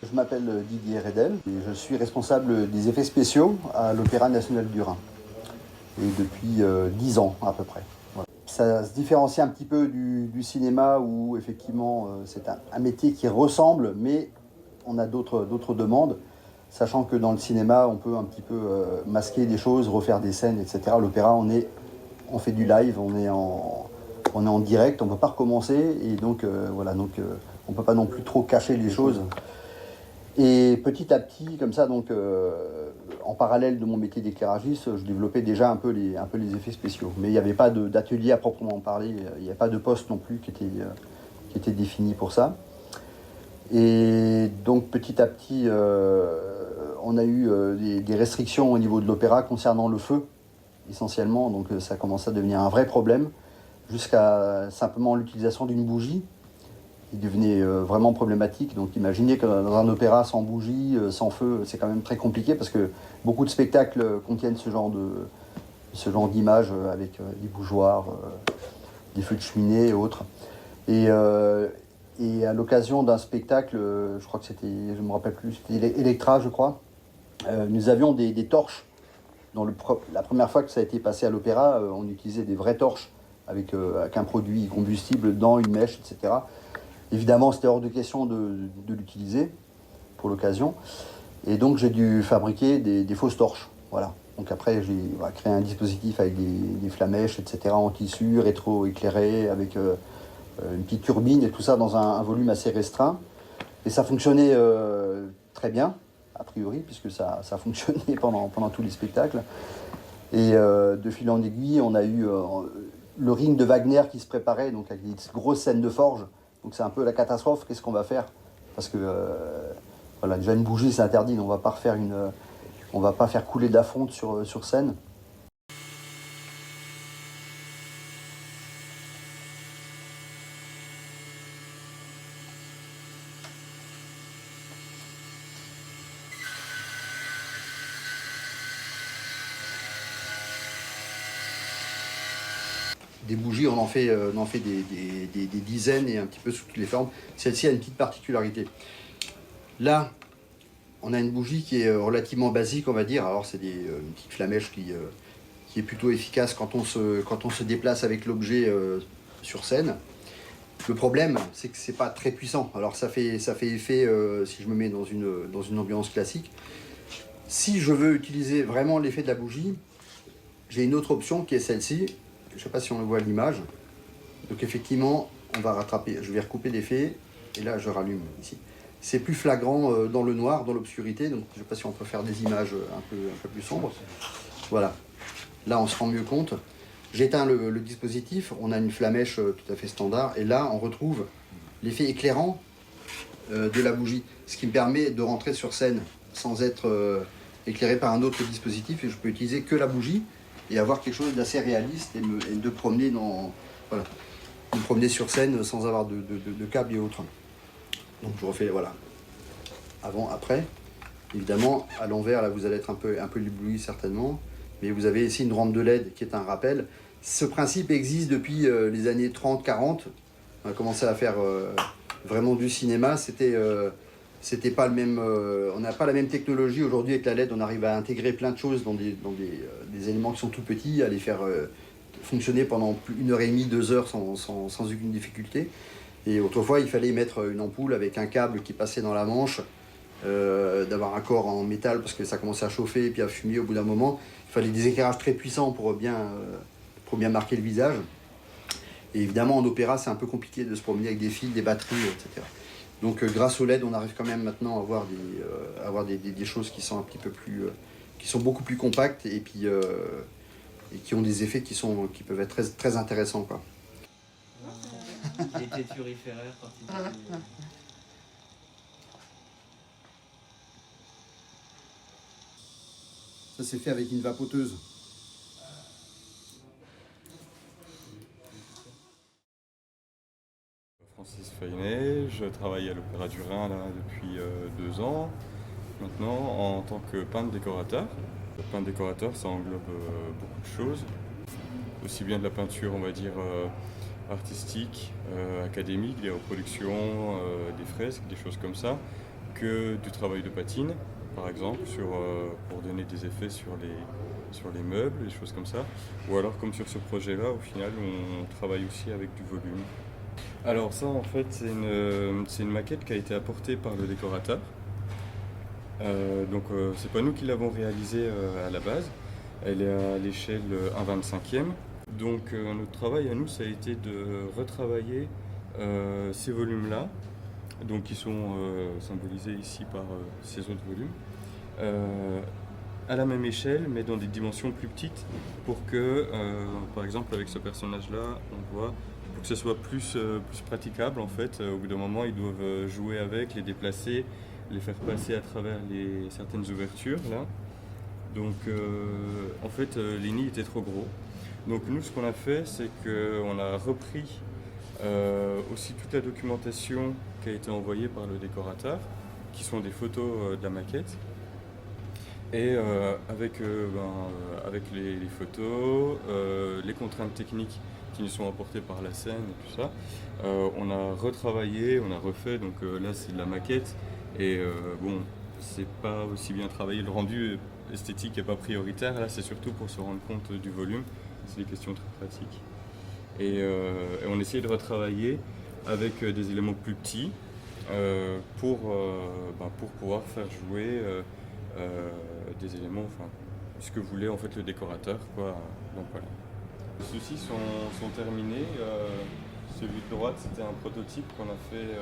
Je m'appelle Didier Redel et je suis responsable des effets spéciaux à l'Opéra National du Rhin. Et depuis 10 ans à peu près. Voilà. Ça se différencie un petit peu du cinéma où effectivement c'est un métier qui ressemble, mais on a d'autres demandes. Sachant que dans le cinéma, on peut un petit peu masquer des choses, refaire des scènes, etc. À l'opéra, on fait du live, on est en direct, on ne peut pas recommencer. Et donc, voilà, on ne peut pas non plus trop cacher les choses. Et petit à petit, comme ça, donc, en parallèle de mon métier d'éclairagiste, je développais déjà un peu les effets spéciaux. Mais il n'y avait pas d'atelier à proprement parler, il n'y avait pas de poste non plus qui était défini pour ça. Et donc petit à petit, on a eu des restrictions au niveau de l'opéra concernant le feu, essentiellement. Donc ça commence à devenir un vrai problème, jusqu'à simplement l'utilisation d'une bougie, qui devenait vraiment problématique. Donc imaginez que dans un opéra sans bougie, sans feu, c'est quand même très compliqué, parce que beaucoup de spectacles contiennent ce genre d'images avec des bougeoirs, des feux de cheminée et autres. Et à l'occasion d'un spectacle, je crois que c'était, je ne me rappelle plus, c'était Electra, je crois, nous avions des torches. La première fois que ça a été passé à l'opéra, on utilisait des vraies torches avec un produit combustible dans une mèche, etc. Évidemment, c'était hors de question de l'utiliser pour l'occasion. Et donc, j'ai dû fabriquer des fausses torches. Voilà. Donc après, j'ai créé un dispositif avec des flamèches, etc., en tissu, rétro-éclairé, avec une petite turbine et tout ça dans un volume assez restreint. Et ça fonctionnait très bien, a priori, puisque ça fonctionnait pendant tous les spectacles. Et de fil en aiguille, on a eu le ring de Wagner qui se préparait, donc avec des grosses scènes de forge. Donc c'est un peu la catastrophe, qu'est-ce qu'on va faire? Parce que voilà, déjà une bougie c'est interdit, on va pas faire couler de la fonte sur scène. Des bougies, on en fait des dizaines et un petit peu sous toutes les formes. Celle-ci a une petite particularité. Là, on a une bougie qui est relativement basique, on va dire. Alors, c'est une petite flamèche qui est plutôt efficace quand on se déplace avec l'objet sur scène. Le problème, c'est que c'est pas très puissant. Alors, ça fait effet si je me mets dans une ambiance classique. Si je veux utiliser vraiment l'effet de la bougie, j'ai une autre option qui est celle-ci. Je ne sais pas si on le voit à l'image. Donc effectivement, on va rattraper. Je vais recouper l'effet et là je rallume ici. C'est plus flagrant dans le noir, dans l'obscurité. Donc je ne sais pas si on peut faire des images un peu plus sombres. Voilà. Là on se rend mieux compte. J'éteins le dispositif. On a une flamèche tout à fait standard. Et là on retrouve l'effet éclairant de la bougie. Ce qui me permet de rentrer sur scène sans être éclairé par un autre dispositif. Et je peux utiliser que la bougie et avoir quelque chose d'assez réaliste et de promener voilà, me promener sur scène sans avoir de câbles et autres. Donc je refais, voilà, avant, après. Évidemment, à l'envers, là, vous allez être un peu ébloui certainement, mais vous avez ici une rampe de LED qui est un rappel. Ce principe existe depuis les années 30-40. On a commencé à faire vraiment du cinéma. C'était pas le même, on n'a pas la même technologie. Aujourd'hui, avec la LED, on arrive à intégrer plein de choses dans des éléments qui sont tout petits, à les faire fonctionner pendant 1h30, 2 heures sans aucune difficulté. Et autrefois, il fallait mettre une ampoule avec un câble qui passait dans la manche, d'avoir un corps en métal parce que ça commençait à chauffer et puis à fumer au bout d'un moment. Il fallait des éclairages très puissants pour bien marquer le visage. Et évidemment, en opéra, c'est un peu compliqué de se promener avec des fils, des batteries, etc. Donc grâce au LED, on arrive quand même maintenant à avoir des choses qui sont un petit peu plus, qui sont beaucoup plus compactes et puis et qui ont des effets qui peuvent être très, très intéressants, quoi. Il était turiféraire quand il était... Ça c'est fait avec une vapoteuse. Francis Feinet, je travaille à l'Opéra du Rhin là, depuis 2 ans maintenant en tant que peintre décorateur. Le peintre décorateur, ça englobe beaucoup de choses, aussi bien de la peinture, on va dire, artistique, académique, des reproductions, des fresques, des choses comme ça, que du travail de patine, par exemple, pour donner des effets sur les meubles, des choses comme ça. Ou alors, comme sur ce projet-là, au final, on travaille aussi avec du volume. Alors ça, en fait, c'est une maquette qui a été apportée par le décorateur. Donc c'est pas nous qui l'avons réalisée à la base. Elle est à l'échelle 1/25e. Donc notre travail à nous, ça a été de retravailler ces volumes-là, donc qui sont symbolisés ici par ces autres volumes, à la même échelle, mais dans des dimensions plus petites, pour que, par exemple, avec ce personnage-là, on voit, pour que ce soit plus praticable, en fait. Au bout d'un moment, ils doivent jouer avec, les déplacer, les faire passer à travers certaines ouvertures, là. Donc, en fait, les nids étaient trop gros. Donc nous, ce qu'on a fait, c'est qu'on a repris aussi toute la documentation qui a été envoyée par le décorateur, qui sont des photos de la maquette. Et avec les photos, les contraintes techniques qui nous sont apportées par la scène et tout ça, on a retravaillé, on a refait. Donc là, c'est de la maquette. Et bon, c'est pas aussi bien travaillé. Le rendu esthétique n'est pas prioritaire. Là, c'est surtout pour se rendre compte du volume. C'est des questions très pratiques. Et on essayait de retravailler avec des éléments plus petits pour pouvoir faire jouer des éléments, enfin, ce que voulait en fait le décorateur, quoi. Donc voilà. Ceux-ci sont terminés. Celui de droite, c'était un prototype qu'on a fait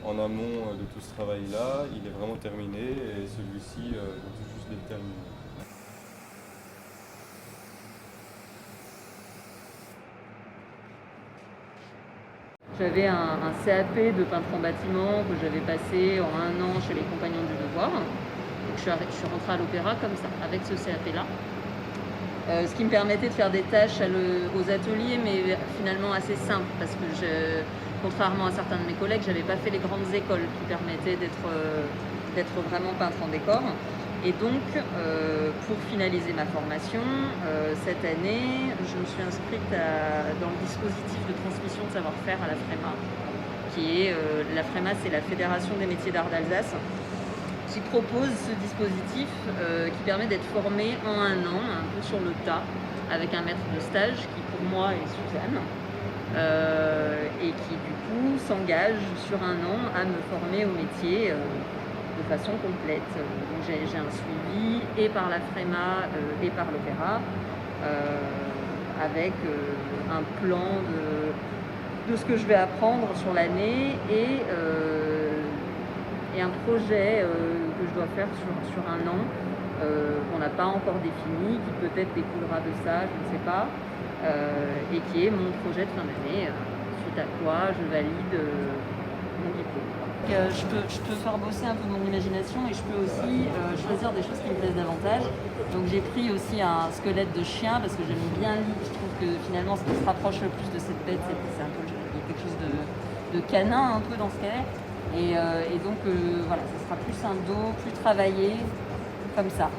en amont de tout ce travail-là. Il est vraiment terminé et celui-ci vient tout juste d'être terminé. J'avais un CAP de peintre en bâtiment que j'avais passé en 1 an chez les Compagnons du Devoir. Donc je suis rentrée à l'Opéra comme ça, avec ce CAP-là. Ce qui me permettait de faire des tâches aux ateliers, mais finalement assez simples, parce que contrairement à certains de mes collègues, j'avais pas fait les grandes écoles qui permettaient d'être vraiment peintre en décor. Et donc, pour finaliser ma formation, cette année, je me suis inscrite dans le dispositif de transmission de savoir-faire à la FREMA, la FREMA, c'est la Fédération des métiers d'art d'Alsace, qui propose ce dispositif qui permet d'être formé en 1 an, un peu sur le tas, avec un maître de stage qui, pour moi, est Suzanne, et qui, du coup, s'engage sur 1 an à me former au métier de façon complète. Donc j'ai un suivi et par la FREMA et par l'Opéra avec un plan de ce que je vais apprendre sur l'année et un projet que je dois faire sur 1 an qu'on n'a pas encore défini, qui peut-être découlera de ça, je ne sais pas, et qui est mon projet de fin d'année, suite à quoi je valide mon diplôme. Je peux faire bosser un peu mon imagination et je peux aussi choisir des choses qui me plaisent davantage. Donc j'ai pris aussi un squelette de chien parce que j'aime bien l'idée. Je trouve que finalement ce qui se rapproche le plus de cette bête, c'est un peu quelque chose de canin un peu dans ce qu'elle est. Et donc voilà, ce sera plus un dos, plus travaillé, comme ça.